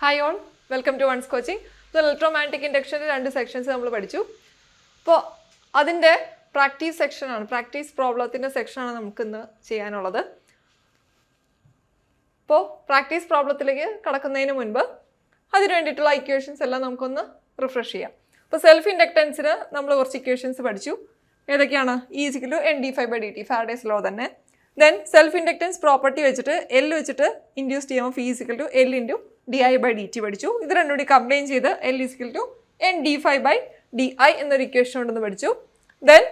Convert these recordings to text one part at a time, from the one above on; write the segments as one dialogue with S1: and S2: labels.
S1: Hi all, welcome to One's Coaching. The electromagnetic induction രണ്ട് sections നമ്മൾ പഠിച്ചു. അപ്പോൾ അതിൻ്റെ പ്രാക്ടീസ് സെക്ഷനാണ്, പ്രാക്ടീസ് പ്രോബ്ലത്തിൻ്റെ സെക്ഷനാണ് നമുക്കിന്ന് ചെയ്യാനുള്ളത്. അപ്പോൾ പ്രാക്ടീസ് പ്രോബ്ലത്തിലേക്ക് കടക്കുന്നതിന് മുൻപ് അതിന് വേണ്ടിയിട്ടുള്ള ഇക്വേഷൻസ് എല്ലാം നമുക്കൊന്ന് റിഫ്രഷ് ചെയ്യാം. അപ്പോൾ സെൽഫ് ഇൻഡക്റ്റൻസിന് നമ്മൾ കുറച്ച് ഇക്വേഷൻസ് പഠിച്ചു. ഏതൊക്കെയാണ്? E=NdΦ/dt, ഫാരഡേസ് ലോ തന്നെ. ദെൻ സെൽഫ് ഇൻഡക്റ്റൻസ് പ്രോപ്പർട്ടി വെച്ചിട്ട് L വെച്ചിട്ട് ഇൻഡ്യൂസ് ചെയ്യാം E=L/di/dt പഠിച്ചു. ഇത് രണ്ടും കൂടി കംപ്ലൈൻ ചെയ്ത് L=NdΦ/di എന്നൊരു ഇക്വേഷൻ ഉണ്ടെന്ന് പഠിച്ചു. ദെൻ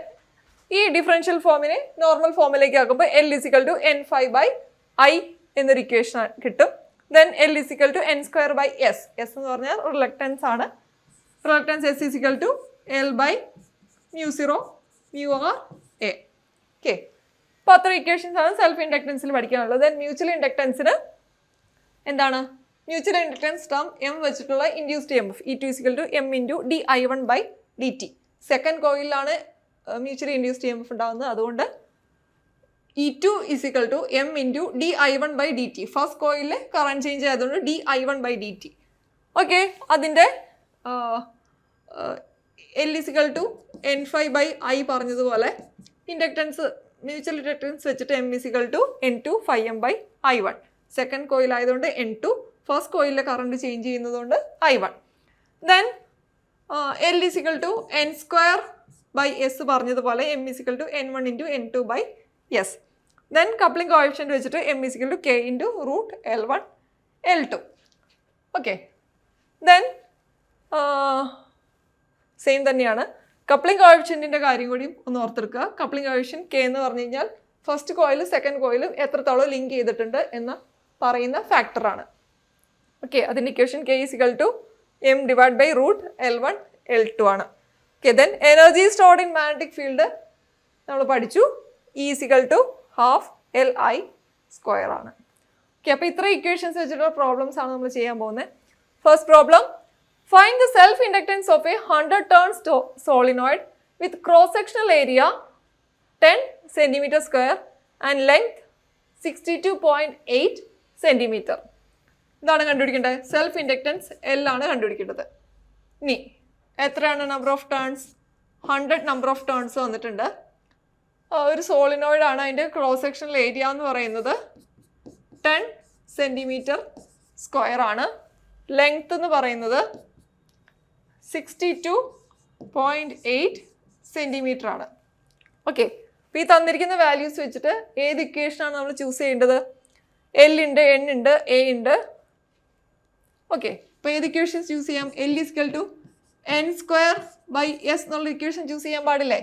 S1: ഈ ഡിഫറൻഷ്യൽ ഫോമിനെ നോർമൽ ഫോമിലേക്ക് ആക്കുമ്പോൾ L=N∅/I എന്നൊരു ഇക്വേഷൻ കിട്ടും. Then L=N²/S. S എന്ന് പറഞ്ഞാൽ റിലക്റ്റൻസ് ആണ്. Reluctance S=L/μ0μr(A). ഓക്കെ, അപ്പോൾ അത്ര ഇക്വേഷൻസ് ആണ് സെൽഫ് ഇൻഡക്റ്റൻസിൽ പഠിക്കാനുള്ളത്. ദെൻ മ്യൂച്വൽ ഇൻഡക്റ്റൻസിന് എന്താണ്? മ്യൂച്വൽ ഇൻഡക്റ്റൻസ് ടേം M വെച്ചിട്ടുള്ള ഇൻഡ്യൂസ്ഡ് EMF E2=M×di1/dt. സെക്കൻഡ് കോയിലാണ് മ്യൂച്വലി ഇൻഡ്യൂസ്ഡ് EMF ഉണ്ടാകുന്നത്. അതുകൊണ്ട് E2=M×di1/dt. ഫസ്റ്റ് കോയിലിൽ കറണ്ട് ചേഞ്ച് ആയതുകൊണ്ട് di1/dt. ഓക്കെ, അതിൻ്റെ L=N∅/I പറഞ്ഞതുപോലെ ഇൻഡക്റ്റൻസ് മ്യൂച്വൽ ഇൻഡക്റ്റൻസ് വെച്ചിട്ട് M=N2∅M/I1. സെക്കൻഡ് കോയിൽ ആയതുകൊണ്ട് N2, ഫസ്റ്റ് കോയിലിലെ കറണ്ട് ചേഞ്ച് ചെയ്യുന്നതുകൊണ്ട് I1. ദെൻ L=N²/S പറഞ്ഞതുപോലെ M=N1×N2/S. ദെൻ കപ്ലിംഗ് കോഎഫിഷ്യന്റ് വെച്ചിട്ട് M=K×√L1L2. ഓക്കെ, ദെൻ സെയിം തന്നെയാണ്. കപ്ലിംഗ് കോഎഫിഷ്യന്റിന്റെ കാര്യം കൂടി ഒന്ന് ഓർത്തെടുക്കുക. കപ്ലിംഗ് കോഎഫിഷ്യന്റ് K എന്ന് പറഞ്ഞു കഴിഞ്ഞാൽ ഫസ്റ്റ് കോയിലും സെക്കൻഡ് കോയിലും എത്രത്തോളം ലിങ്ക് ചെയ്തിട്ടുണ്ട് എന്ന് പറയുന്ന ഫാക്ടറാണ്. ഓക്കെ, അതിൻ്റെ ഇക്വേഷൻ K=M/√L1L2 ആണ്. Okay, then energy stored in magnetic field നമ്മൾ പഠിച്ചു. E=12LI² ആണ്. ഓക്കെ, അപ്പോൾ ഇത്ര ഇക്വേഷൻസ് വെച്ചിട്ടുള്ള പ്രോബ്ലംസ് ആണ് നമ്മൾ ചെയ്യാൻ പോകുന്നത്. First problem, find the self inductance of A 100 turn solenoid with cross sectional area 10 cm² and length 62.8 cm. ഇതാണ് കണ്ടുപിടിക്കേണ്ടത്. സെൽഫ് ഇൻഡക്റ്റൻസ് L ആണ് കണ്ടുപിടിക്കേണ്ടത്. ഇനി എത്രയാണ് number of turns? 100 number of turns വന്നിട്ടുണ്ട്. ഒരു സോളിനോയിഡ് ആണ്. അതിൻ്റെ ക്രോസ് സെക്ഷണൽ ഏരിയ എന്ന് പറയുന്നത് 10 cm² ആണ്. ലെങ്ത് എന്ന് പറയുന്നത് 62.8 cm ആണ്. ഓക്കെ, അപ്പോൾ ഈ തന്നിരിക്കുന്ന വാല്യൂസ് വെച്ചിട്ട് ഏത് ഇക്വേഷനാണ് നമ്മൾ ചൂസ് ചെയ്യേണ്ടത്? L ഉണ്ട്, N ഉണ്ട്, A ഉണ്ട്. ഓക്കെ, അപ്പോൾ ഏത് ഇക്വേഷൻസ് ചൂസ് ചെയ്യാം? L=N²/S എന്നുള്ള ഇക്വേഷൻ ചൂസ് ചെയ്യാൻ പാടില്ലേ?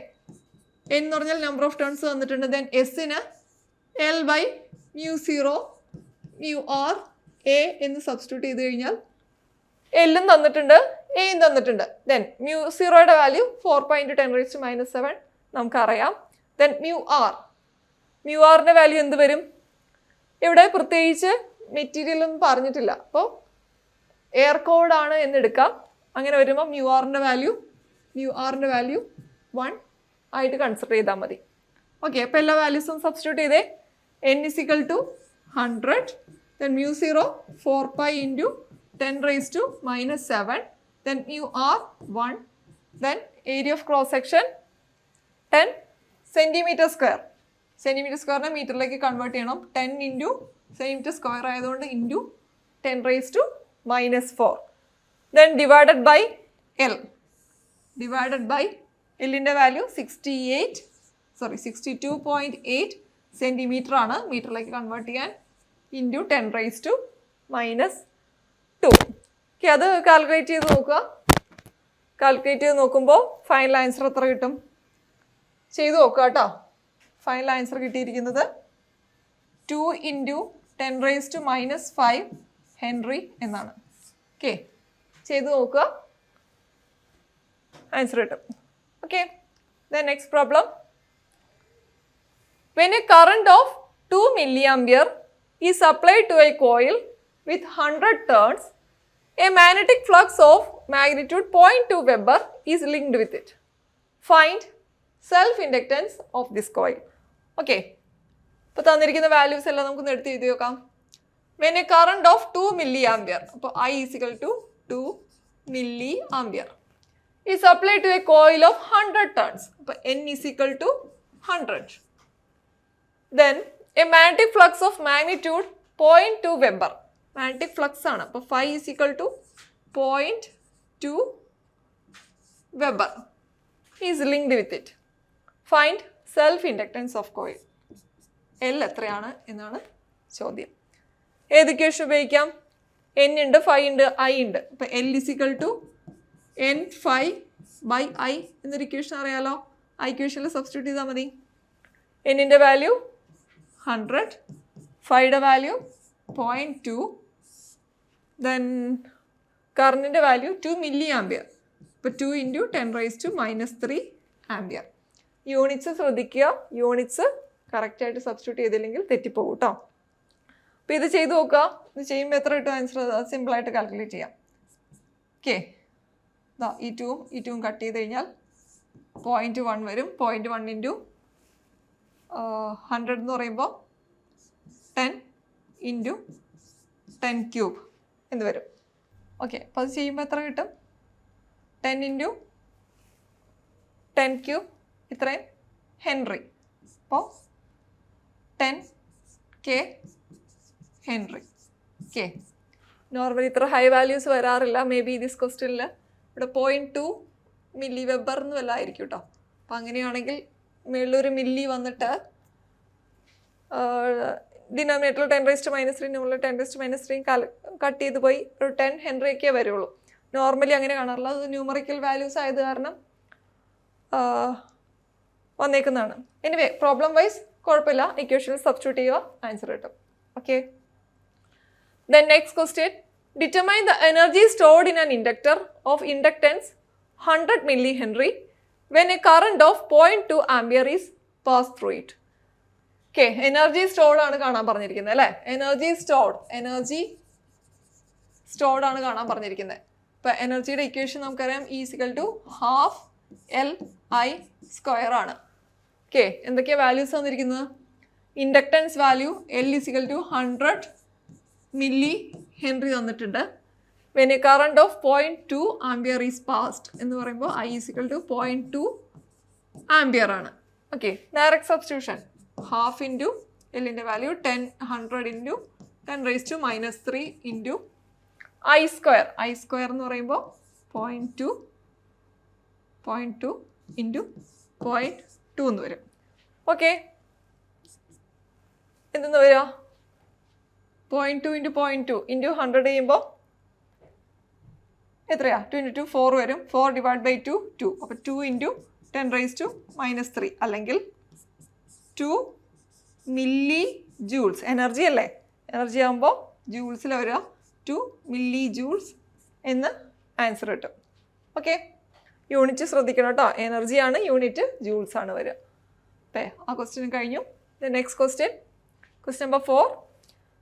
S1: N എന്ന് പറഞ്ഞാൽ നമ്പർ ഓഫ് ടേൺസ് തന്നിട്ടുണ്ട്. ദെൻ എസ്സിന് L/μ0μr(A) എന്ന് സബ്സ്റ്റിറ്റ്യൂട്ട് ചെയ്ത് കഴിഞ്ഞാൽ L-ഉം തന്നിട്ടുണ്ട്, എയും തന്നിട്ടുണ്ട്. ദെൻ μ0യുടെ വാല്യൂ 4.10⁻⁻⁷ നമുക്കറിയാം. ദെൻ μr-ന്റെ വാല്യൂ എന്ത് വരും? ഇവിടെ പ്രത്യേകിച്ച് മെറ്റീരിയൽ ഒന്നും പറഞ്ഞിട്ടില്ല. അപ്പോൾ എയർ കോഡാണ് എന്നെടുക്കാം. അങ്ങനെ വരുമ്പോൾ μr-ന്റെ വാല്യൂ 1 ആയിട്ട് കൺസിഡർ ചെയ്താൽ മതി. ഓക്കെ, അപ്പോൾ എല്ലാ വാല്യൂസും സബ്സ്റ്റിറ്റ്യൂട്ട് ചെയ്തേ. N=100, then μ0 4π×10⁻⁻⁷, then μr 1, then area of cross section 10 cm². cm² മീറ്ററിലേക്ക് കൺവേർട്ട് ചെയ്യണം. 10 cm² ആയതുകൊണ്ട് ×10⁻⁻⁴. then divided by L. L-ൻ്റെ വാല്യൂ 62.8 cm ആണ്. മീറ്ററിലേക്ക് കൺവേർട്ട് ചെയ്യാൻ ×10⁻². ഓക്കെ, അത് കാൽക്കുലേറ്റ് ചെയ്ത് നോക്കുക. കാൽക്കുലേറ്റ് ചെയ്ത് നോക്കുമ്പോൾ ഫൈനൽ ആൻസർ എത്ര കിട്ടും? ചെയ്ത് നോക്കുക കേട്ടോ. ഫൈനൽ ആൻസർ കിട്ടിയിരിക്കുന്നത് 2 × 10⁻⁵ എന്നാണ്. ഓക്കെ, ചെയ്ത് നോക്കുക, ആൻസർ കിട്ടും. Okay, then next problem. When a current of 2 mA is applied to a coil with 100 turns, a magnetic flux of magnitude 0.2 Weber is linked with it. Find self inductance of this coil. Okay, അപ്പോൾ തന്നിരിക്കുന്ന values എല്ലാം നമുക്കൊന്ന് എടുത്ത് എഴുതി നോക്കാം. when a current of 2 milliampere, അപ്പോൾ I is equal to 2 milliampere is applied to a coil of 100 turns. അപ്പോൾ N is equal to 100. Then a magnetic flux of magnitude 0.2 Weber. Magnetic flux ആണ്. അപ്പോൾ phi is equal to 0.2 Weber is linked with it. Find self inductance of coil. L എത്രയാണ് എന്നാണ് ചോദ്യം. ഏത് equation ഉപയോഗിക്കാം? N ഉണ്ട്, phi ഉണ്ട്, I ഉണ്ട്. അപ്പോൾ L is equal to N phi by I എന്നൊരു ഇക്വേഷൻ അറിയാലോ. ആ ഇക്വേഷനിൽ സബ്സ്റ്റിറ്റ്യൂട്ട് ചെയ്താൽ മതി. Nൻ്റെ വാല്യൂ 100, phiയുടെ വാല്യൂ 0.2, then കറണ്ടിൻ്റെ വാല്യൂ 2 milliampere. അപ്പോൾ 2 into 10⁻³ ആംപിയർ. യൂണിറ്റ്സ് ശ്രദ്ധിക്കുക, യൂണിറ്റ്സ് കറക്റ്റായിട്ട് സബ്സ്റ്റിറ്റ്യൂട്ട് ചെയ്തില്ലെങ്കിൽ തെറ്റിപ്പോകും കേട്ടോ. അപ്പോൾ ഇത് ചെയ്ത് നോക്കുക. ഇത് ചെയ്യുമ്പോൾ എത്ര കിട്ടും ആൻസർ? സിമ്പിളായിട്ട് കാൽക്കുലേറ്റ് ചെയ്യാം. ഓക്കെ, ഈ ടൂവും കട്ട് ചെയ്ത് കഴിഞ്ഞാൽ 0.1 വരും. 0.1 into 100 എന്ന് പറയുമ്പോൾ 10 into 10³ എന്ന് വരും. ഓക്കെ, അപ്പോൾ അത് ചെയ്യുമ്പോൾ എത്ര കിട്ടും? 10 into 10³ ഇത്രയും ഹെൻറി. അപ്പോൾ 10K ഹെൻറി. ഓക്കെ, നോർമലി ഇത്ര ഹൈ വാല്യൂസ് വരാറില്ല. മേ ബി ദിസ് ക്വസ്റ്റ്യനിൽ ഇവിടെ 0.2 മില്ലി വെബർ എന്ന് വല്ല ആയിരിക്കും കേട്ടോ. അപ്പം അങ്ങനെയാണെങ്കിൽ മുകളിലൊരു മില്ലി വന്നിട്ട് ഡിനോമിനേറ്ററിൽ 10⁻³ നമ്മൾ 10⁻³ കട്ട് ചെയ്ത് പോയി ഒരു 10 ഹെൻറിയൊക്കെ വരുള്ളൂ. നോർമലി അങ്ങനെ കാണാറില്ല. അത് ന്യൂമറിക്കൽ വാല്യൂസ് ആയത് കാരണം വന്നേക്കുന്നതാണ്. എനിവേ പ്രോബ്ലം വൈസ് കുഴപ്പമില്ല, ഇക്വേഷനിൽ സബ്സ്റ്റിറ്റ്യൂട്ട് ചെയ്യുക, ആൻസർ കിട്ടും. Okay, then next question. Determine the energy stored in an inductor of inductance 100 millihenry when a current of 0.2 ampere is passed through it. Okay, energy stored ആണ് കാണാൻ പറഞ്ഞിരിക്കുന്നത് അല്ലേ? Energy stored ആണ് കാണാൻ പറഞ്ഞിരിക്കുന്നത്. അപ്പോൾ എനർജിയുടെ ഇക്വേഷൻ നമുക്കറിയാം, E is equal to ½ Li² ആണ്. ഓക്കെ, എന്തൊക്കെയാണ് വാല്യൂസ് തന്നിരിക്കുന്നത്? Inductance value L is equal to 100 millihenry തന്നിട്ടുണ്ട്. When a current of 0.2 ampere is passed എന്ന് പറയുമ്പോൾ I is equal to 0.2 ampere ആണ്. Okay, direct substitution. ½ into Lൻ്റെ value 100 into 10⁻³ into I² എന്ന് പറയുമ്പോൾ 0.2 into 0.2 എന്ന് വരും. ഓക്കെ, എന്തെന്ന് വരിക? 0.2 into 0.2 into 100 ചെയ്യുമ്പോൾ എത്രയാ? 2 into 2 4 വരും. 4 divided by 2 2. അപ്പോൾ 2 into 10⁻³ അല്ലെങ്കിൽ 2 millijoules. എനർജി അല്ലേ? എനർജി ആകുമ്പോൾ ജൂൾസിൽ വരിക. 2 millijoules എന്ന് ആൻസർ കിട്ടും. ഓക്കെ, യൂണിറ്റ് ശ്രദ്ധിക്കണം കേട്ടോ. എനർജിയാണ് യൂണിറ്റ്, ജൂൾസ് ആണ് വരിക. അപ്പോൾ ആ ക്വസ്റ്റ്യൻ കഴിഞ്ഞു. Next question number 4.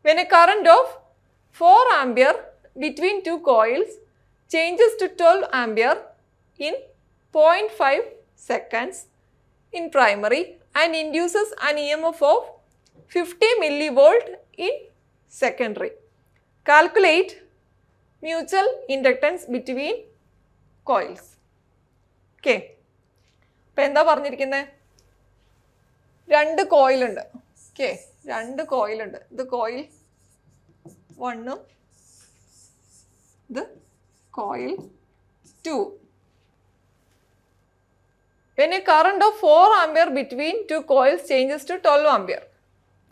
S1: When a current of 4 ampere between two coils changes to 12 ampere in 0.5 seconds in primary and induces an EMF of 50 millivolt in secondary. Calculate mutual inductance between coils. Okay. അപ്പോൾ എന്താ പറഞ്ഞിരിക്കുന്നത്? 2 കോയിലുണ്ട്. Okay, 2 കോയിലുണ്ട്. ഇത് coil 1ഉം ഇത് coil 2. When a current of 4 ampere between two coils changes to 12 ampere.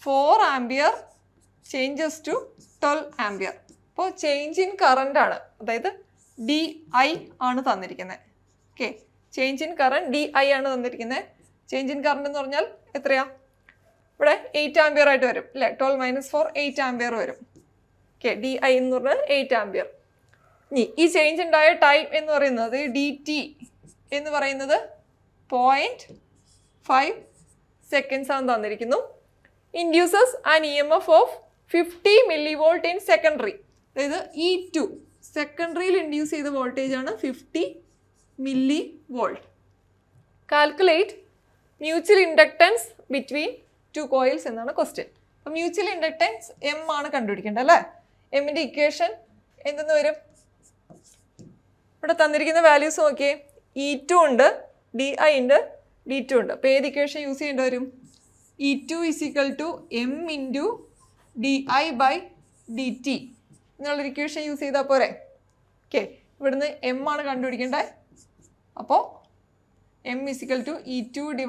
S1: 4 ampere changes to 12 ampere. അപ്പോൾ change in current ആണ്, അതായത് DI ആണ് തന്നിരിക്കുന്നത്. Okay, change in current DI ആണ് തന്നിരിക്കുന്നത്. ചേഞ്ച് ഇൻ കറണ്ട് എന്ന് പറഞ്ഞാൽ എത്രയാ? ഇവിടെ 8 ആംപിയർ ആയിട്ട് വരും അല്ലേ? 12 - 4 8 ആംപിയർ വരും. ഓക്കെ, DI എന്ന് പറഞ്ഞാൽ 8 ആംപിയർ. ഇനി ഈ ചേഞ്ച് ഉണ്ടായ ടൈം എന്ന് പറയുന്നത് DT എന്ന് പറയുന്നത് 0.5 സെക്കൻഡ്സ് ആണ് തന്നിരിക്കുന്നു. Induces an EMF of 50 millivolt in secondary. അതായത് E2 സെക്കൻഡറിയിൽ ഇൻഡ്യൂസ് ചെയ്ത വോൾട്ടേജ് ആണ് 50 millivolt. Calculate mutual inductance between two coils എന്നാണ് ക്വസ്റ്റ്യൻ. അപ്പം മ്യൂച്വൽ ഇൻഡക്റ്റൻസ് എം ആണ് കണ്ടുപിടിക്കേണ്ടത് അല്ലേ? എമ്മിൻ്റെ ഇക്വേഷൻ എന്തെന്ന് വരും? ഇവിടെ തന്നിരിക്കുന്ന വാല്യൂസ് നോക്കിയേ. E2 ഉണ്ട്, DI ഉണ്ട്, D2 ഉണ്ട്. അപ്പോൾ ഏത് ഇക്വേഷൻ യൂസ് ചെയ്യേണ്ടി വരും? E2 = M × DI/dt എന്നുള്ളൊരു ഇക്വേഷൻ യൂസ് ചെയ്താൽ പോരെ? ഓക്കെ, ഇവിടുന്ന് എം ആണ് കണ്ടുപിടിക്കേണ്ടത്. അപ്പോൾ M = E2 /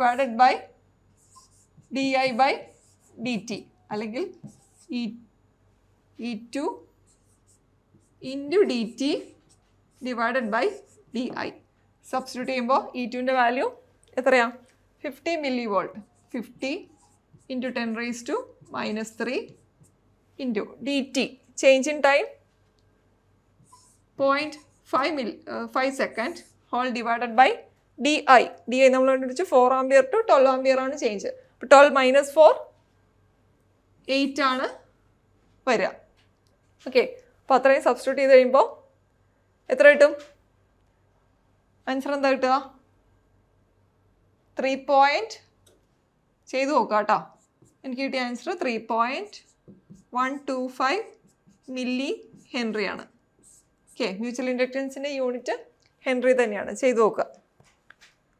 S1: DI/dt അല്ലെങ്കിൽ E2 × DT / DI. സബ്സ്റ്റിറ്റ്യൂട്ട് ചെയ്യുമ്പോൾ E2ൻ്റെ വാല്യൂ എത്രയാ? 50 mV. 50 × 10⁻³ into dt. Change in time 0.5 second whole divided by di. di നമ്മൾ കണ്ടുപിടിച്ചു 4 ആംപിയർ ടു 12 ആംപിയർ ആണ് ചേഞ്ച്. അപ്പോൾ 12 - 4 8 ആണ് വരിക. ഓക്കെ, അപ്പോൾ അത്രയും സബ്സ്റ്റിറ്റ്യൂട്ട് ചെയ്ത് കഴിയുമ്പോൾ എത്ര കിട്ടും? ആൻസർ എന്താ കിട്ടുക? 3. ചെയ്ത് നോക്കാം കേട്ടോ. എനിക്ക് കിട്ടിയ ആൻസർ 3.125 മില്ലി ഹെൻറി ആണ്. ഓക്കെ, മ്യൂച്വൽ ഇൻഡക്റ്റൻസിൻ്റെ യൂണിറ്റ് ഹെൻറി തന്നെയാണ്. ചെയ്ത് നോക്കുക.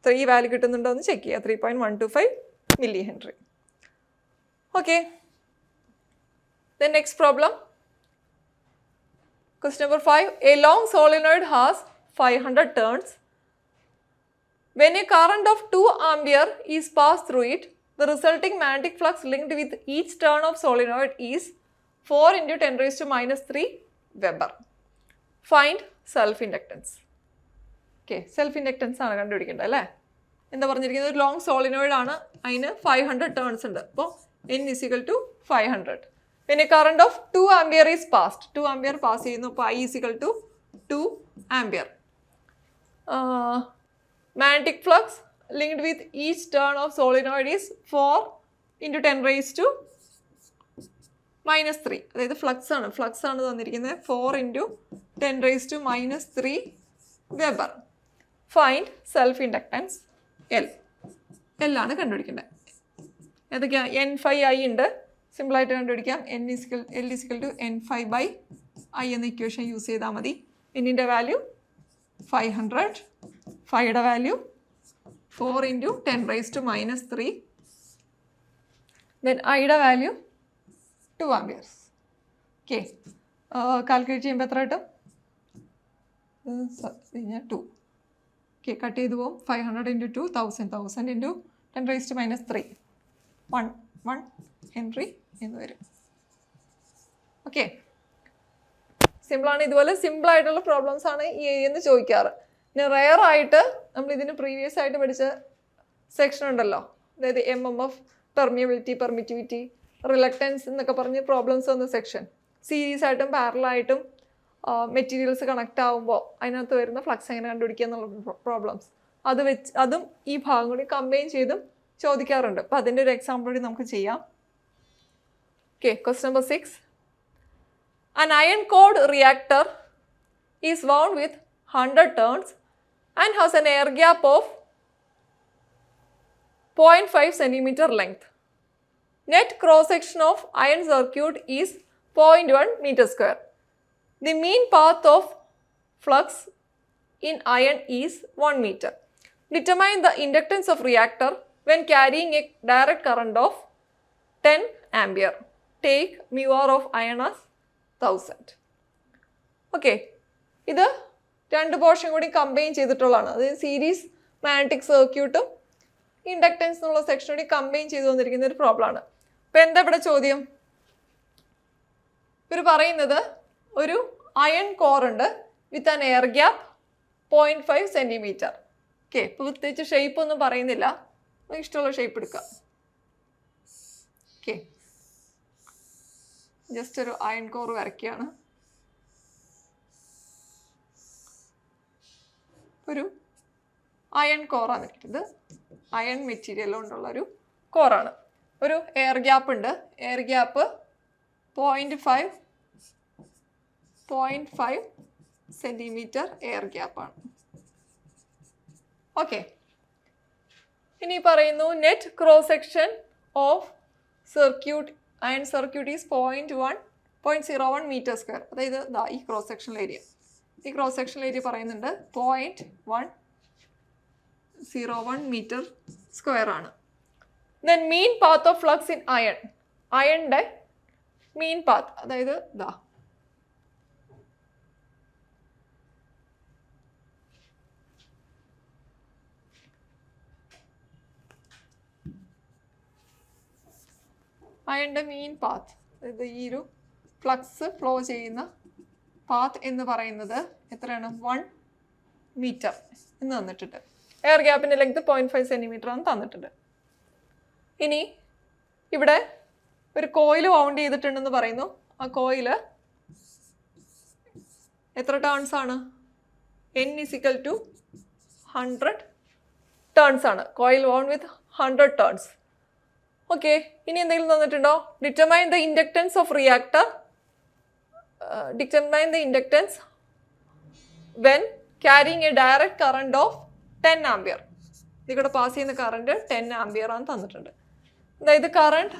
S1: 3 വാല്യൂ കിട്ടുന്നുണ്ടോ എന്ന് ചെക്ക് ചെയ്യുക. 3.125 milli Henry. Okay, then next problem. Question number 5. A long solenoid has 500 turns. When a current of 2 ampere is passed through it, the resulting magnetic flux linked with each turn of solenoid is 4 × 10⁻³ Weber. Find self-inductance. Okay, self-inductance ആണ് കണ്ടുപിടിക്കേണ്ടത് അല്ലേ? എന്താ പറഞ്ഞിരിക്കുന്നത്? ഒരു long solenoid ആണ്, അതിന് 500 turns ഉണ്ട്. അപ്പോൾ N = 500. When a current of 2 ampere is passed, 2 ampere pass ചെയ്യുന്നു. അപ്പോൾ I = 2 ampere. Magnetic flux linked with each turn of solenoid is 4 × 10⁻³ അതായത് ഫ്ലക്സ് ആണ് തന്നിരിക്കുന്നത്. 4 × 10⁻³ weber. Find self inductance L. L ആണ് കണ്ടുപിടിക്കേണ്ടത്. ഏതൊക്കെയാണ്? N5I ഉണ്ട്, സിമ്പിളായിട്ട് കണ്ടുപിടിക്കാം. L = N5/I എന്ന ഇക്വേഷൻ യൂസ് ചെയ്താൽ മതി. എന്നിൻ്റെ വാല്യൂ 500, ഫൈയുടെ വാല്യൂ 4 × 10⁻³ ദെൻ ഐയുടെ വാല്യൂ 2 ആംപിയേഴ്സ്. ഓക്കെ, കാൽക്കുലേറ്റ് ചെയ്യുമ്പോൾ എത്ര കിട്ടും? 2. ഓക്കെ, കട്ട് ചെയ്ത് പോകും. 500 × 2 1000 × 10⁻³ 1 ഹെൻറി എന്ന് വരും. ഓക്കെ, സിമ്പിളാണ്. ഇതുപോലെ സിമ്പിളായിട്ടുള്ള പ്രോബ്ലംസ് ആണ് ഈ എന്ന് ചോദിക്കാറ്. പിന്നെ റെയർ ആയിട്ട് നമ്മൾ ഇതിന് പ്രീവിയസ് ആയിട്ട് പഠിച്ച സെക്ഷൻ ഉണ്ടല്ലോ, അതായത് MMF, പെർമിറ്റിവിറ്റി, റിലക്റ്റൻസ് എന്നൊക്കെ പറഞ്ഞ് പ്രോബ്ലംസ് വന്ന സെക്ഷൻ, സീരീസ് ആയിട്ടും പാരലായിട്ടും മെറ്റീരിയൽസ് കണക്ട് ആകുമ്പോൾ അതിനകത്ത് വരുന്ന ഫ്ലക്സ് എങ്ങനെ കണ്ടുപിടിക്കുക എന്നുള്ള പ്രോബ്ലംസ് അതും ഈ ഭാഗം കൂടി കമ്പൈൻ ചെയ്തും ചോദിക്കാറുണ്ട്. അപ്പോൾ അതിൻ്റെ ഒരു എക്സാമ്പിൾ കൂടി നമുക്ക് ചെയ്യാം. Okay, question number 6. An iron core reactor is wound with 100 turns and has an air gap of 0.5 cm length. Net cross section of iron circuit is 0.1 m². The mean path of flux in iron is 1 meter. Determine the inductance of reactor when carrying a direct current of 10 ampere. Take μr of iron as 1000. Okay, ഇത് രണ്ട് portion കൂടി combine ചെയ്തിട്ടുള്ളതാണ്. അതായത് series magnetic സർക്യൂട്ടും inductance എന്നുള്ള section കൂടി combine ചെയ്തു വന്നിരിക്കുന്ന ഒരു പ്രോബ്ലമാണ്. അപ്പോൾ എന്താ ഇവിടെ ചോദ്യം? ഇവർ പറയുന്നത് ഒരു അയൺ കോർ ഉണ്ട് with an air gap 0.5 cm. Okay, ഇപ്പോൾ പ്രത്യേകിച്ച് ഷേപ്പ് ഒന്നും പറയുന്നില്ല, ഇഷ്ടമുള്ള ഷേപ്പ് എടുക്കാം. ഓക്കെ, ജസ്റ്റ് ഒരു അയൺ കോർ വരയ്ക്കുകയാണ്. ഒരു അയൺ കോറാണ് ഇത്, അയൺ മെറ്റീരിയൽ കൊണ്ടുള്ളൊരു കോറാണ്. ഒരു എയർ ഗ്യാപ്പ് ഉണ്ട്, എയർ ഗ്യാപ്പ് 0.5 സെൻറ്റിമീറ്റർ എയർ ഗ്യാപ്പാണ്. ഓക്കെ, ഇനി പറയുന്നു net cross section of circuit iron circuit is 0.01 meter square. അതായത് ഈ ക്രോസ് സെക്ഷണൽ ഏരിയ. ഈ ക്രോസ് സെക്ഷണൽ ഏരിയ പറയുന്നുണ്ട് 0.101 meter square ആണ്. Then mean path of flux in iron. അയണിൻ്റെ mean path അതായത് അയണിൻ്റെ mean path അതായത് ഈ ഒരു ഫ്ലക്സ് ഫ്ലോ ചെയ്യുന്ന പാത്ത് എന്ന് പറയുന്നത് എത്രയാണ് 1 meter എന്ന് തന്നിട്ടുണ്ട്. എയർ ഗ്യാപ്പിൻ്റെ ലെങ്ത് 0.5 centimeter ആണ് തന്നിട്ടുണ്ട്. ഇനി ഇവിടെ ഒരു കോയിൽ വൗണ്ട് ചെയ്തിട്ടുണ്ടെന്ന് പറയുന്നു. ആ കോയില് എത്ര ടേൺസ് ആണ്? n = 100 ടേൺസ് ആണ്. Coil wound with 100 turns. Okay, ഇനി എന്തെങ്കിലും തന്നിട്ടുണ്ടോ? Determine the inductance of reactor. Determine the inductance when carrying a direct current of 10 ampere. ഇതിലൂടെ പാസ് ചെയ്യുന്ന കറണ്ട് 10 ആംപിയർ ആണ് തന്നിട്ടുണ്ട്. അതായത് കറണ്ട്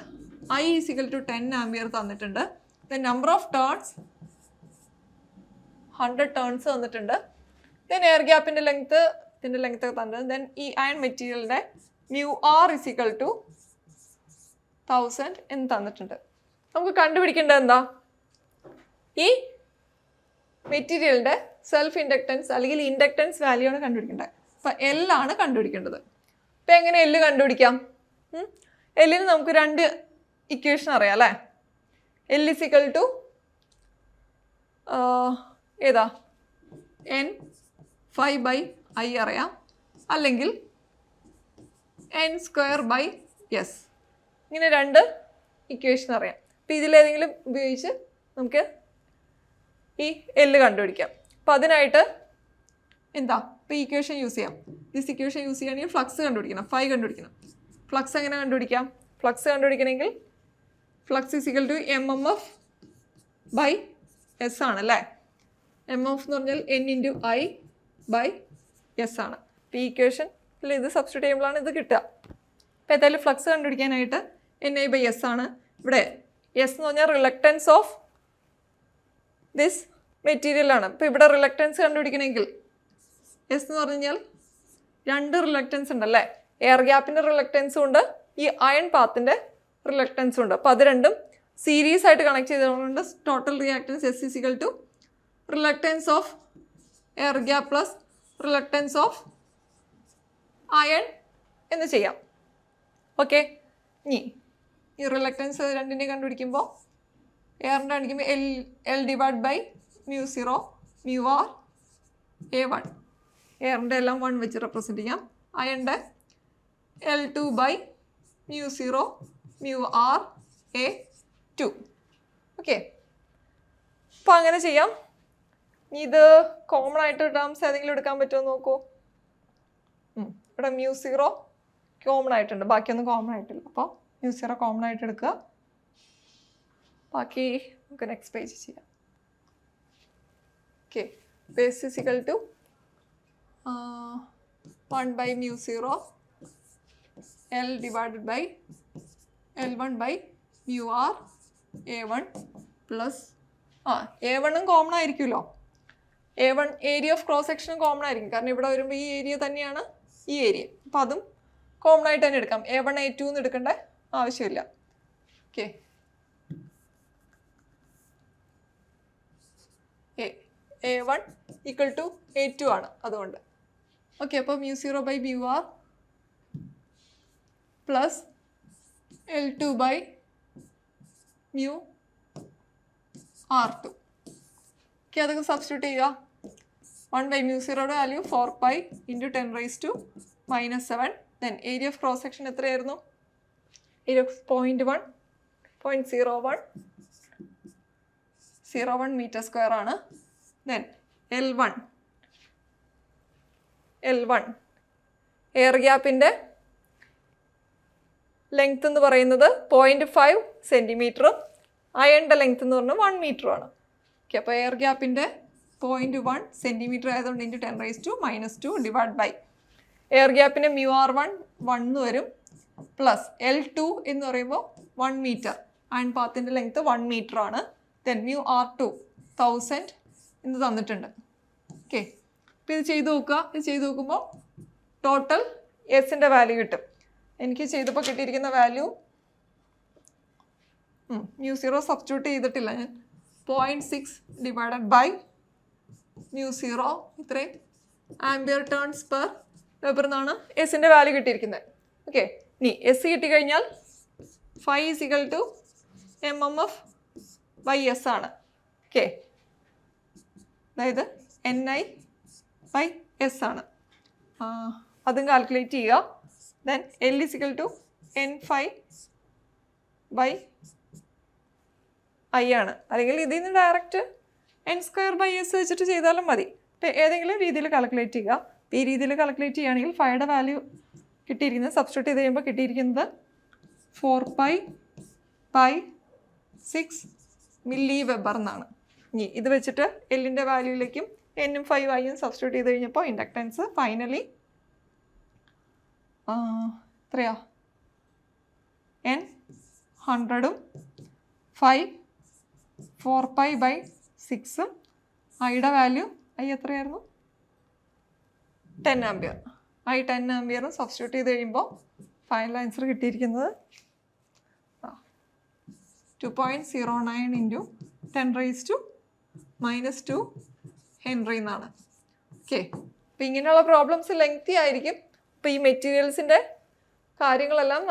S1: I = 10 ആംപിയർ തന്നിട്ടുണ്ട്. Then number of turns 100 turns തന്നിട്ടുണ്ട്. ദെൻ എയർ ഗ്യാപ്പിൻ്റെ ലെങ്ത് ഒക്കെ തന്നിട്ടുണ്ട്. ദെൻ ഈ അയൺ മെറ്റീരിയലിൻ്റെ μr = 1000 എന്ന് തന്നിട്ടുണ്ട്. നമുക്ക് കണ്ടുപിടിക്കേണ്ടത് എന്താ? ഈ മെറ്റീരിയലിൻ്റെ സെൽഫ് ഇൻഡക്റ്റൻസ് അല്ലെങ്കിൽ ഇൻഡക്റ്റൻസ് വാല്യൂ ആണ് കണ്ടുപിടിക്കേണ്ടത്. അപ്പം L ആണ് കണ്ടുപിടിക്കേണ്ടത്. അപ്പം എങ്ങനെ L കണ്ടുപിടിക്കാം? എല്ലിന് നമുക്ക് 2 ഇക്വേഷൻ അറിയാം അല്ലേ? L = ഏതാ? n∅/i അറിയാം, അല്ലെങ്കിൽ n²/s. ഇങ്ങനെ 2 ഇക്വേഷൻ അറിയാം. അപ്പം ഇതിലേതെങ്കിലും ഉപയോഗിച്ച് നമുക്ക് ഈ L കണ്ടുപിടിക്കാം. അപ്പം അതിനായിട്ട് എന്താ? ഇപ്പോൾ ഇക്വേഷൻ യൂസ് ചെയ്യാം. ദിസ് ഇക്വേഷൻ യൂസ് ചെയ്യുകയാണെങ്കിൽ ഫ്ലക്സ് കണ്ടുപിടിക്കണം, ഫൈ കണ്ടുപിടിക്കണം. ഫ്ലക്സ് എങ്ങനെ കണ്ടുപിടിക്കാം? ഫ്ലക്സ് കണ്ടുപിടിക്കണമെങ്കിൽ ഫ്ലക്സ് = mmf/s ആണല്ലേ? mmf എന്ന് പറഞ്ഞാൽ n×I/s ആണ്. അപ്പോൾ ഈ ഇക്വേഷനിൽ ഇത് സബ്സ്റ്റിറ്റ്യൂട്ട് ചെയ്യുമ്പോഴാണ് ഇത് കിട്ടുക. അപ്പോൾ ഏതായാലും ഫ്ലക്സ് കണ്ടുപിടിക്കാനായിട്ട് NI/s ആണ്. ഇവിടെ S എന്ന് പറഞ്ഞാൽ റിലക്റ്റൻസ് ഓഫ് ദിസ് മെറ്റീരിയലാണ്. അപ്പോൾ ഇവിടെ റിലക്റ്റൻസ് കണ്ടുപിടിക്കണമെങ്കിൽ S എന്ന് പറഞ്ഞു കഴിഞ്ഞാൽ 2 റിലക്റ്റൻസ് ഉണ്ടല്ലേ? എയർ ഗ്യാപ്പിൻ്റെ റിലക്റ്റൻസും ഉണ്ട്, ഈ അയൺ പാത്തിൻ്റെ റിലക്റ്റൻസും ഉണ്ട്. അപ്പോൾ അത് രണ്ടും സീരീസ് ആയിട്ട് കണക്ട് ചെയ്തുകൊണ്ട് total reactance S = reluctance of air gap plus reluctance of iron എന്ന് ചെയ്യാം. ഓക്കെ, ഇനി ഈ റിലക്റ്റൻസ് രണ്ടിനെ കണ്ടുപിടിക്കുമ്പോൾ എയറിൻ്റെ കാണിക്കുമ്പോൾ L/μ0 μr A1. എയറിൻ്റെ എല്ലാം 1 വെച്ച് റെപ്രസെൻറ്റ് ചെയ്യാം. അയണിൻ്റെ L2/μ0 μr A2. ഓക്കെ, അപ്പോൾ അങ്ങനെ ചെയ്യാം. ഇത് കോമൺ ആയിട്ട് ടേംസ് ഏതെങ്കിലും എടുക്കാൻ പറ്റുമോ നോക്കൂ. ഇവിടെ μ0 കോമൺ ആയിട്ടുണ്ട്, ബാക്കിയൊന്നും കോമൺ ആയിട്ടില്ല. അപ്പോൾ μ0 കോമൺ ആയിട്ട് എടുക്കുക. ബാക്കി നമുക്ക് നെക്സ്റ്റ് പേജ് ചെയ്യാം. Okay, base = 1/μ0 L/L1/μr A1 plus A1ഉം കോമൺ ആയിരിക്കുമല്ലോ. A1 ഏരിയ ഓഫ് ക്രോസ് സെക്ഷനും കോമൺ ആയിരിക്കും, കാരണം ഇവിടെ വരുമ്പോൾ ഈ ഏരിയ തന്നെയാണ് ഈ ഏരിയ. അപ്പം അതും കോമൺ ആയിട്ട് തന്നെ എടുക്കാം. A1 A2 എന്ന് എടുക്കേണ്ട ആവശ്യമില്ല. ഓക്കെ, A1 = A2 ആണ് അതുകൊണ്ട്. ഓക്കെ, അപ്പോൾ μ0/μr പ്ലസ് L2/μr2. ഓക്കെ, അതൊക്കെ സബ്സ്റ്റിറ്റ്യൂട്ട് ചെയ്യുക. 1/μ0യുടെ value 4π × 10⁻⁻⁷. Then area of cross section എത്രയായിരുന്നു? ഏരിയ ഓഫ് 0.01 മീറ്റർ സ്ക്വയർ ആണ്. ദെൻ L1 എയർ ഗ്യാപ്പിൻ്റെ ലെങ്ത് എന്ന് പറയുന്നത് 0.5 സെൻറ്റിമീറ്ററും അയണിൻ്റെ ലെങ്ത് എന്ന് പറഞ്ഞാൽ 1 മീറ്ററുമാണ്. ഓക്കെ, അപ്പോൾ എയർ ഗ്യാപ്പിൻ്റെ 0.1 സെൻറ്റിമീറ്റർ ആയതുകൊണ്ട് × 10⁻2 ഡിവൈഡ് ബൈ എയർ ഗ്യാപ്പിൻ്റെ μr1 1 വരും, പ്ലസ് L2 എന്ന് പറയുമ്പോൾ 1 മീറ്റർ, അയൺ പാത്തിൻ്റെ ലെങ്ത് 1 മീറ്റർ ആണ്. ദെൻ μr2 1000 എന്ന് തന്നിട്ടുണ്ട്. ഓക്കെ, അപ്പോൾ ഇത് ചെയ്ത് നോക്കുക. ഇത് ചെയ്ത് നോക്കുമ്പോൾ ടോട്ടൽ എസിൻ്റെ വാല്യൂ കിട്ടും. എനിക്ക് ചെയ്തപ്പോൾ കിട്ടിയിരിക്കുന്ന വാല്യൂ μ0 സബ്സ്റ്റിറ്റ്യൂട്ട് ചെയ്തിട്ടില്ല ഞാൻ. 0.6 ഡിവൈഡഡ് ബൈ μ0 ഇത്രയും ആംബിയർ ടേൺസ് പെർ വെബർ എന്നാണ് എസിൻ്റെ വാല്യൂ കിട്ടിയിരിക്കുന്നത്. ഓക്കെ, ഇനി എസ് കിട്ടിക്കഴിഞ്ഞാൽ Phi is equal to mmf by s ആണ്. ഓക്കെ, അതായത് ni/s ആണ്. അതും കാൽക്കുലേറ്റ് ചെയ്യുക. Then L is equal to n∅/i ആണ്. അല്ലെങ്കിൽ ഇതിൽ നിന്ന് ഡയറക്റ്റ് n²/s വെച്ചിട്ട് ചെയ്താലും മതി. ഏതെങ്കിലും രീതിയിൽ കാൽക്കുലേറ്റ് ചെയ്യുക. ഈ രീതിയിൽ കാൽക്കുലേറ്റ് ചെയ്യുകയാണെങ്കിൽ ഫൈയുടെ വാല്യൂ കിട്ടിയിരിക്കുന്നത് സബ്സ്റ്റിറ്റ്യൂട്ട് ചെയ്ത് കഴിയുമ്പോൾ കിട്ടിയിരിക്കുന്നത് 4π/6 മില്ലി വെബർ എന്നാണ്. ഇനി ഇത് വെച്ചിട്ട് എല്ലിൻ്റെ വാല്യൂയിലേക്കും എന്നും 5i സബ്സ്റ്റിറ്റ്യൂട്ട് ചെയ്ത് കഴിഞ്ഞപ്പോൾ ഇൻഡക്റ്റൻസ് ഫൈനലി എത്രയാ n 100ഉം 5 4π/6ഉം ഐയുടെ വാല്യൂ ഐ എത്രയായിരുന്നു 10 ആംബിയർ. ഐ 10 ആംബിയറും സബ്സ്റ്റിറ്റ്യൂട്ട് ചെയ്ത് കഴിയുമ്പോൾ ഫൈനൽ ആൻസർ കിട്ടിയിരിക്കുന്നത് 2.09 × 10⁻⁻² ഹെൻറി എന്നാണ്. ഓക്കെ, അപ്പോൾ ഇങ്ങനെയുള്ള പ്രോബ്ലംസ് ലെങ്തി ആയിരിക്കും. അപ്പോൾ ഈ മെറ്റീരിയൽസിൻ്റെ കാര്യങ്ങളെല്ലാം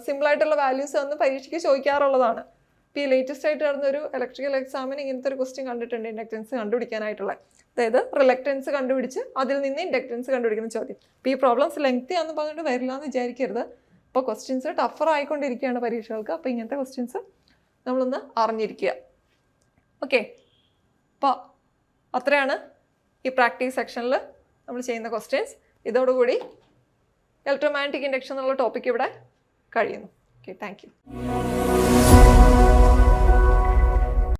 S1: സിമ്പിളായിട്ടുള്ള വാല്യൂസ് ഒന്ന് പരീക്ഷയ്ക്ക് ചോദിക്കാറുള്ളതാണ്. ഇപ്പോൾ ഈ ലേറ്റസ്റ്റ് ആയിട്ട് നടന്നൊരു ഇലക്ട്രിക്കൽ എക്സാമിന് ഇങ്ങനത്തെ ഒരു ക്വസ്റ്റ്യൻ കണ്ടിട്ടുണ്ട്, ഇൻഡക്റ്റൻസ് കണ്ടുപിടിക്കാനായിട്ടുള്ള. അതായത് റിലക്റ്റൻസ് കണ്ടുപിടിച്ച് അതിൽ നിന്ന് ഇൻഡക്റ്റൻസ് കണ്ടുപിടിക്കുന്ന ചോദ്യം. അപ്പോൾ ഈ പ്രോബ്ലംസ് ലെങ്തി ആണെന്ന് പറഞ്ഞിട്ട് വരില്ല എന്ന് വിചാരിക്കരുത്. ഇപ്പോൾ ക്വസ്റ്റ്യൻസ് ടഫർ ആയിക്കൊണ്ടിരിക്കുകയാണ് പരീക്ഷകൾക്ക്. അപ്പോൾ ഇങ്ങനത്തെ ക്വസ്റ്റ്യൻസ് നമ്മളൊന്ന് അറിഞ്ഞിരിക്കുക. ഓക്കെ, അപ്പോൾ അത്രയാണ് ഈ പ്രാക്ടീസ് സെക്ഷനിൽ നമ്മൾ ചെയ്യുന്ന ക്വസ്റ്റ്യൻസ്. ഇതോടുകൂടി ഇലക്ട്രോമാഗ്നറ്റിക് ഇൻഡക്ഷൻ എന്നുള്ള ടോപ്പിക് ഇവിടെ കഴിയുന്നു. Okay, thank you.